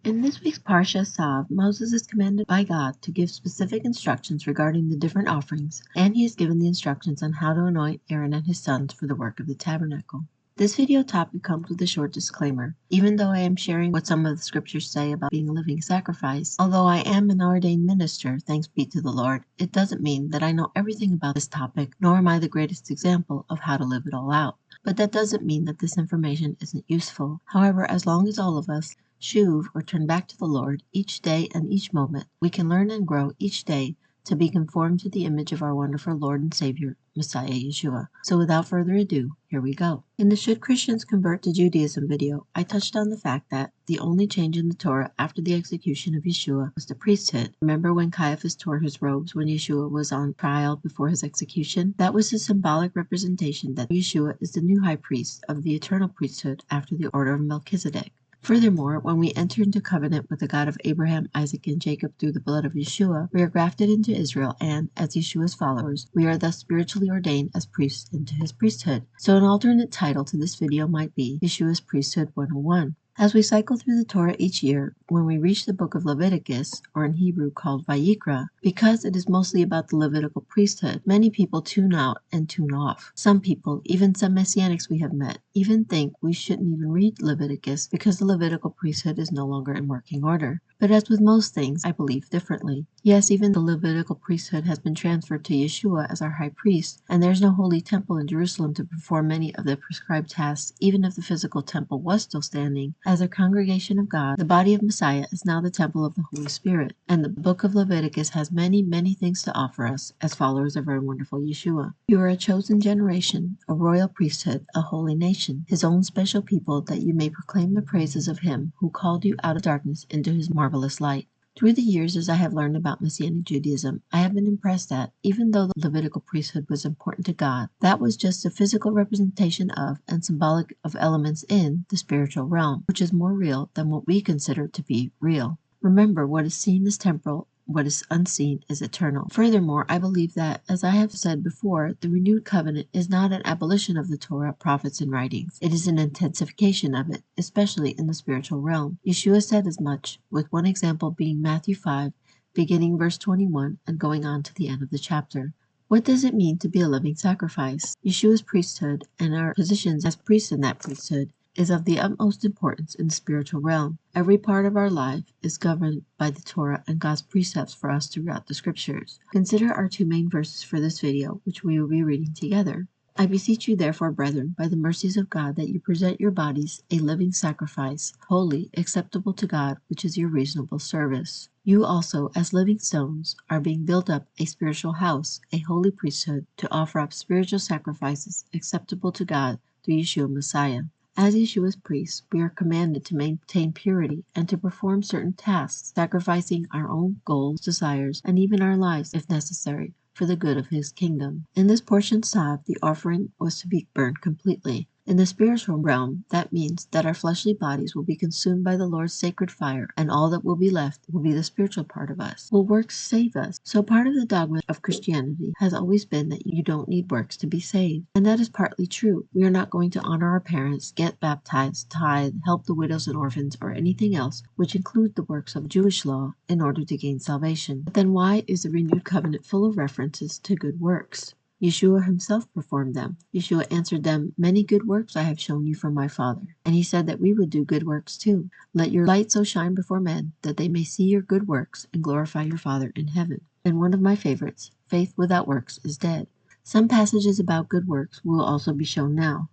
In this week's Parsha Tzav, Moses is commanded by God to give specific instructions regarding the different offerings, and he is given the instructions on how to anoint Aaron and his sons for the work of the tabernacle. This video topic comes with a short disclaimer. Even though I am sharing what some of the scriptures say about being a living sacrifice, although I am an ordained minister, thanks be to the Lord, it doesn't mean that I know everything about this topic, nor am I the greatest example of how to live it all out. But that doesn't mean that this information isn't useful. However, as long as all of us shuv or turn back to the Lord each day and each moment, we can learn and grow each day to be conformed to the image of our wonderful Lord and Savior, Messiah Yeshua. So without further ado, here we go. In the Should Christians Convert to Judaism video, I touched on the fact that the only change in the Torah after the execution of Yeshua was the priesthood. Remember when Caiaphas tore his robes when Yeshua was on trial before his execution? That was a symbolic representation that Yeshua is the new high priest of the eternal priesthood after the order of Melchizedek. Furthermore, when we enter into covenant with the God of Abraham, Isaac, and Jacob through the blood of Yeshua, we are grafted into Israel, and, as Yeshua's followers, we are thus spiritually ordained as priests into his priesthood. So an alternate title to this video might be Yeshua's Priesthood 101. As we cycle through the Torah each year, when we reach the book of Leviticus, or in Hebrew called Vayikra, because it is mostly about the Levitical priesthood, many people tune out and tune off. Some people, even some Messianics we have met, even think we shouldn't even read Leviticus because the Levitical priesthood is no longer in working order. But as with most things, I believe differently. Yes, even the Levitical priesthood has been transferred to Yeshua as our high priest, and there's no holy temple in Jerusalem to perform many of the prescribed tasks, even if the physical temple was still standing. As a congregation of God, the body of Messiah is now the temple of the Holy Spirit, and the book of Leviticus has many, many things to offer us as followers of our wonderful Yeshua. You are a chosen generation, a royal priesthood, a holy nation, his own special people, that you may proclaim the praises of him who called you out of darkness into his marvelous light. Through the years, as I have learned about Messianic Judaism, I have been impressed that, even though the Levitical priesthood was important to God, that was just a physical representation of and symbolic of elements in the spiritual realm, which is more real than what we consider to be real. Remember, what is seen is temporal, what is unseen is eternal. Furthermore, I believe that, as I have said before, the renewed covenant is not an abolition of the Torah, prophets, and writings. It is an intensification of it, especially in the spiritual realm. Yeshua said as much, with one example being Matthew 5, beginning verse 21 and going on to the end of the chapter. What does it mean to be a living sacrifice? Yeshua's priesthood and our positions as priests in that priesthood is of the utmost importance in the spiritual realm. Every part of our life is governed by the Torah and God's precepts for us throughout the scriptures. Consider our two main verses for this video, which we will be reading together. I beseech you therefore, brethren, by the mercies of God, that you present your bodies a living sacrifice, holy, acceptable to God, which is your reasonable service. You also, as living stones, are being built up a spiritual house, a holy priesthood, to offer up spiritual sacrifices acceptable to God through Yeshua Messiah. As Yeshua's priests, we are commanded to maintain purity and to perform certain tasks, sacrificing our own goals, desires, and even our lives, if necessary, for the good of his kingdom. In this portion Tzav, the offering was to be burned completely. In the spiritual realm, that means that our fleshly bodies will be consumed by the Lord's sacred fire, and all that will be left will be the spiritual part of us. Will works save us? So part of the dogma of Christianity has always been that you don't need works to be saved. And that is partly true. We are not going to honor our parents, get baptized, tithe, help the widows and orphans, or anything else, which include the works of Jewish law, in order to gain salvation. But then why is the renewed covenant full of references to good works? Yeshua himself performed them. Yeshua answered them, "Many good works I have shown you from my Father." And he said that we would do good works too. Let your light so shine before men that they may see your good works and glorify your Father in heaven. And one of my favorites, faith without works is dead. Some passages about good works will also be shown now.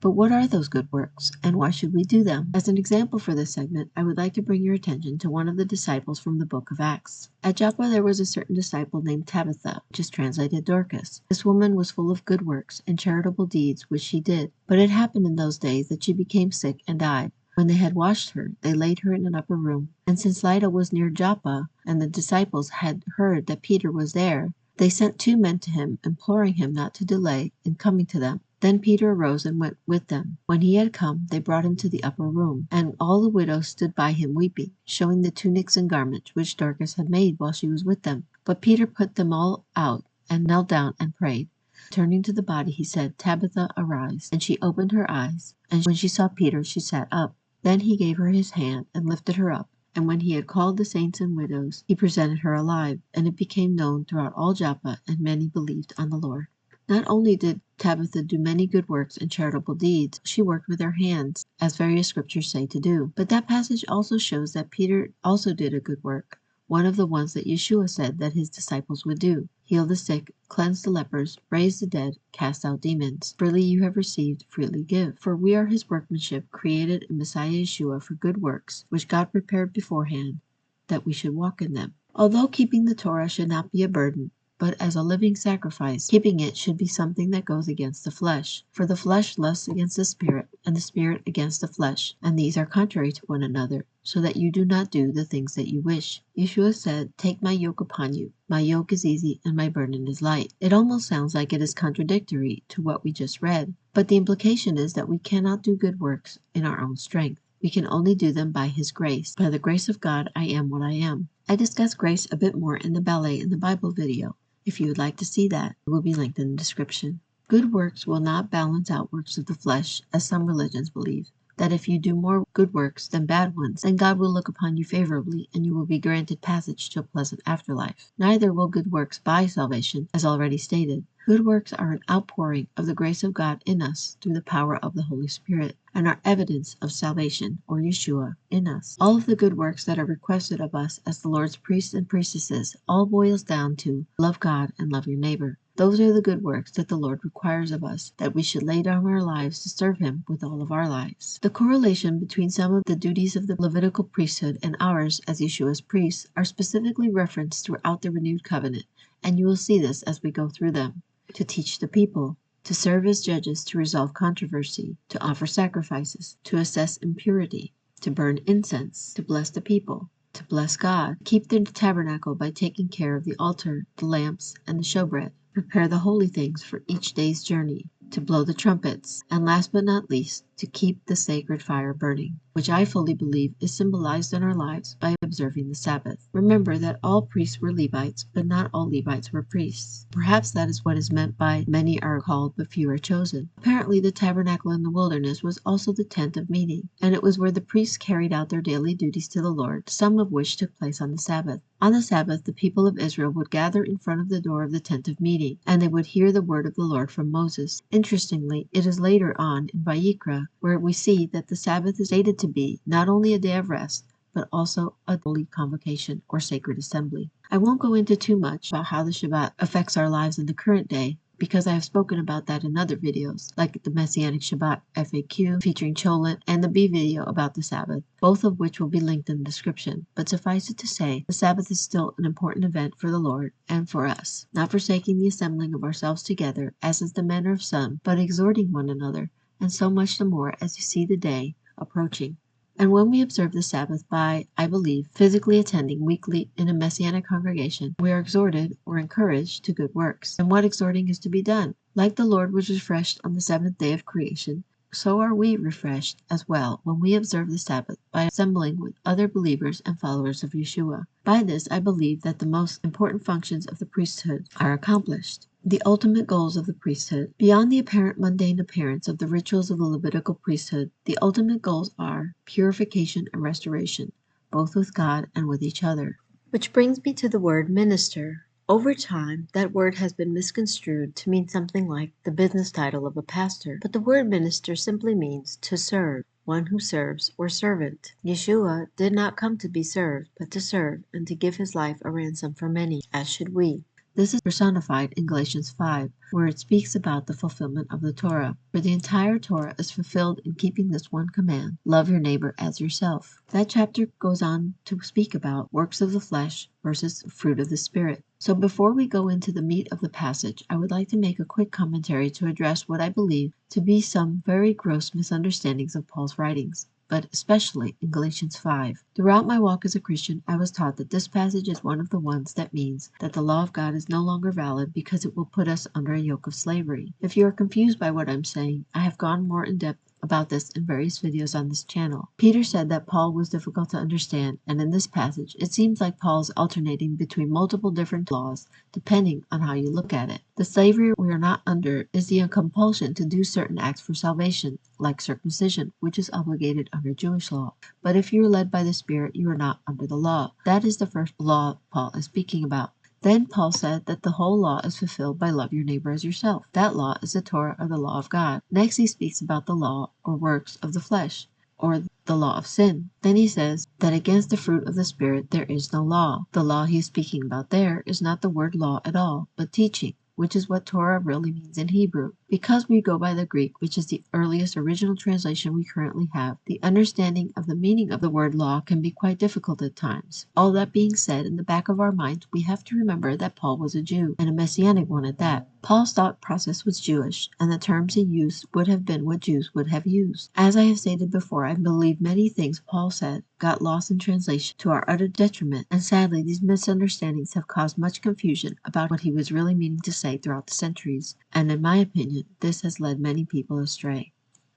But what are those good works, and why should we do them? As an example for this segment, I would like to bring your attention to one of the disciples from the book of Acts. At Joppa there was a certain disciple named Tabitha, which is translated Dorcas. This woman was full of good works and charitable deeds which she did. But it happened in those days that she became sick and died. When they had washed her, they laid her in an upper room. And since Lydda was near Joppa, and the disciples had heard that Peter was there, they sent 2 men to him, imploring him not to delay in coming to them. Then Peter arose and went with them. When he had come, they brought him to the upper room, and all the widows stood by him weeping, showing the tunics and garments which Dorcas had made while she was with them. But Peter put them all out, and knelt down and prayed. Turning to the body, he said, "Tabitha, arise." And she opened her eyes, and when she saw Peter, she sat up. Then he gave her his hand and lifted her up. And when he had called the saints and widows, he presented her alive, and it became known throughout all Joppa, and many believed on the Lord. Not only did Tabitha do many good works and charitable deeds, she worked with her hands, as various scriptures say to do. But that passage also shows that Peter also did a good work, one of the ones that Yeshua said that his disciples would do: heal the sick, cleanse the lepers, raise the dead, cast out demons. Freely you have received, freely give. For we are his workmanship, created in Messiah Yeshua for good works, which God prepared beforehand that we should walk in them. Although keeping the Torah should not be a burden, but as a living sacrifice, keeping it should be something that goes against the flesh. For the flesh lusts against the spirit, and the spirit against the flesh, and these are contrary to one another, so that you do not do the things that you wish. Yeshua said, "Take my yoke upon you. My yoke is easy and my burden is light." It almost sounds like it is contradictory to what we just read, but the implication is that we cannot do good works in our own strength. We can only do them by his grace. By the grace of God, I am what I am. I discuss grace a bit more in the Ballet in the Bible video. If you would like to see that, it will be linked in the description. Good works will not balance out works of the flesh, as some religions believe, that if you do more good works than bad ones, then God will look upon you favorably and you will be granted passage to a pleasant afterlife. Neither will good works buy salvation, as already stated. Good works are an outpouring of the grace of God in us through the power of the Holy Spirit, and are evidence of salvation, or Yeshua, in us. All of the good works that are requested of us as the Lord's priests and priestesses all boils down to love God and love your neighbor. Those are the good works that the Lord requires of us, that we should lay down our lives to serve him with all of our lives. The correlation between some of the duties of the Levitical priesthood and ours as Yeshua's priests are specifically referenced throughout the renewed covenant, and you will see this as we go through them. To teach the people, to serve as judges, to resolve controversy, to offer sacrifices, to assess impurity, to burn incense, to bless the people, to bless God, keep the tabernacle by taking care of the altar, the lamps, and the showbread, prepare the holy things for each day's journey, to blow the trumpets, and last but not least, to keep the sacred fire burning, which I fully believe is symbolized in our lives by observing the Sabbath. Remember that all priests were Levites, but not all Levites were priests. Perhaps that is what is meant by "many are called, but few are chosen." Apparently the tabernacle in the wilderness was also the tent of meeting, and it was where the priests carried out their daily duties to the Lord, some of which took place on the Sabbath. On the Sabbath, the people of Israel would gather in front of the door of the tent of meeting, and they would hear the word of the Lord from Moses. Interestingly, it is later on in Vayikra where we see that the Sabbath is stated to be not only a day of rest, but also a holy convocation or sacred assembly. I won't go into too much about how the Shabbat affects our lives in the current day, because I have spoken about that in other videos, like the Messianic Shabbat FAQ featuring Cholent and the B video about the Sabbath, both of which will be linked in the description. But suffice it to say, the Sabbath is still an important event for the Lord and for us, not forsaking the assembling of ourselves together, as is the manner of some, but exhorting one another, and so much the more as you see the day approaching. And when we observe the Sabbath by, I believe, physically attending weekly in a Messianic congregation, we are exhorted or encouraged to good works. And what exhorting is to be done? Like the Lord was refreshed on the seventh day of creation, so are we refreshed as well when we observe the Sabbath by assembling with other believers and followers of Yeshua. By this, I believe that the most important functions of the priesthood are accomplished. The ultimate goals of the priesthood. Beyond the apparent mundane appearance of the rituals of the Levitical priesthood, the ultimate goals are purification and restoration, both with God and with each other. Which brings me to the word minister. Over time, that word has been misconstrued to mean something like the business title of a pastor, but the word minister simply means to serve, one who serves or servant. Yeshua did not come to be served, but to serve and to give his life a ransom for many, as should we. This is personified in Galatians 5, where it speaks about the fulfillment of the Torah. For the entire Torah is fulfilled in keeping this one command: love your neighbor as yourself. That chapter goes on to speak about works of the flesh versus fruit of the Spirit. So before we go into the meat of the passage, I would like to make a quick commentary to address what I believe to be some very gross misunderstandings of Paul's writings, but especially in Galatians 5. Throughout my walk as a Christian, I was taught that this passage is one of the ones that means that the law of God is no longer valid because it will put us under a yoke of slavery. If you are confused by what I'm saying, I have gone more in depth about this in various videos on this channel. Peter said that Paul was difficult to understand, and in this passage, it seems like Paul is alternating between multiple different laws depending on how you look at it. The slavery we are not under is the compulsion to do certain acts for salvation, like circumcision, which is obligated under Jewish law. But if you are led by the Spirit, you are not under the law. That is the first law Paul is speaking about. Then Paul said that the whole law is fulfilled by love your neighbor as yourself. That law is the Torah, or the law of God. Next he speaks about the law or works of the flesh, or the law of sin. Then he says that against the fruit of the Spirit there is no law. The law he is speaking about there is not the word law at all, but teaching, which is what Torah really means in Hebrew. Because we go by the Greek, which is the earliest original translation we currently have, the understanding of the meaning of the word law can be quite difficult at times. All that being said, in the back of our minds, we have to remember that Paul was a Jew, and a Messianic one at that. Paul's thought process was Jewish, and the terms he used would have been what Jews would have used. As I have stated before, I believe many things Paul said got lost in translation to our utter detriment, and sadly these misunderstandings have caused much confusion about what he was really meaning to say throughout the centuries, and in my opinion, this has led many people astray.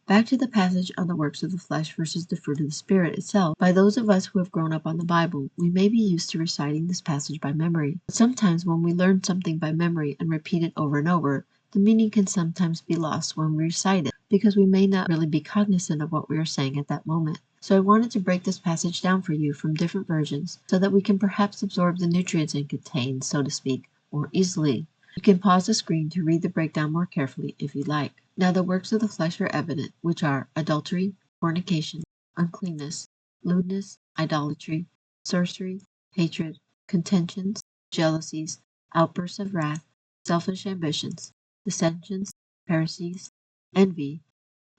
Back to the passage on the works of the flesh versus the fruit of the Spirit itself. By those of us who have grown up on the Bible, we may be used to reciting this passage by memory. But sometimes when we learn something by memory and repeat it over and over, the meaning can sometimes be lost when we recite it, because we may not really be cognizant of what we are saying at that moment. So I wanted to break this passage down for you from different versions so that we can perhaps absorb the nutrients it contains, so to speak, more easily. You can pause the screen to read the breakdown more carefully if you like. Now the works of the flesh are evident, which are adultery, fornication, uncleanness, lewdness, idolatry, sorcery, hatred, contentions, jealousies, outbursts of wrath, selfish ambitions, dissensions, heresies, envy,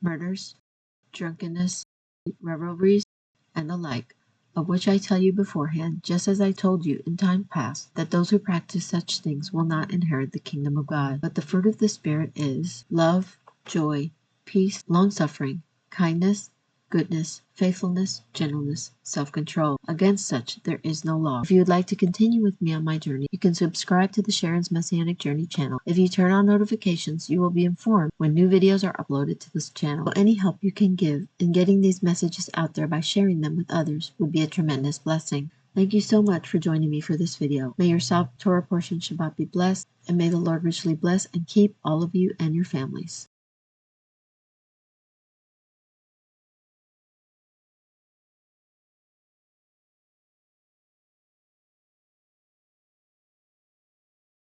murders, drunkenness, revelries, and the like, of which I tell you beforehand, just as I told you in time past, that those who practice such things will not inherit the kingdom of God. But the fruit of the Spirit is love, joy, peace, long-suffering, kindness, goodness, faithfulness, gentleness, self-control. Against such there is no law. If you would like to continue with me on my journey, you can subscribe to the Sharon's Messianic Journey channel. If you turn on notifications, you will be informed when new videos are uploaded to this channel. So any help you can give in getting these messages out there by sharing them with others would be a tremendous blessing. Thank you so much for joining me for this video. May your Torah portion Shabbat be blessed, and may the Lord richly bless and keep all of you and your families.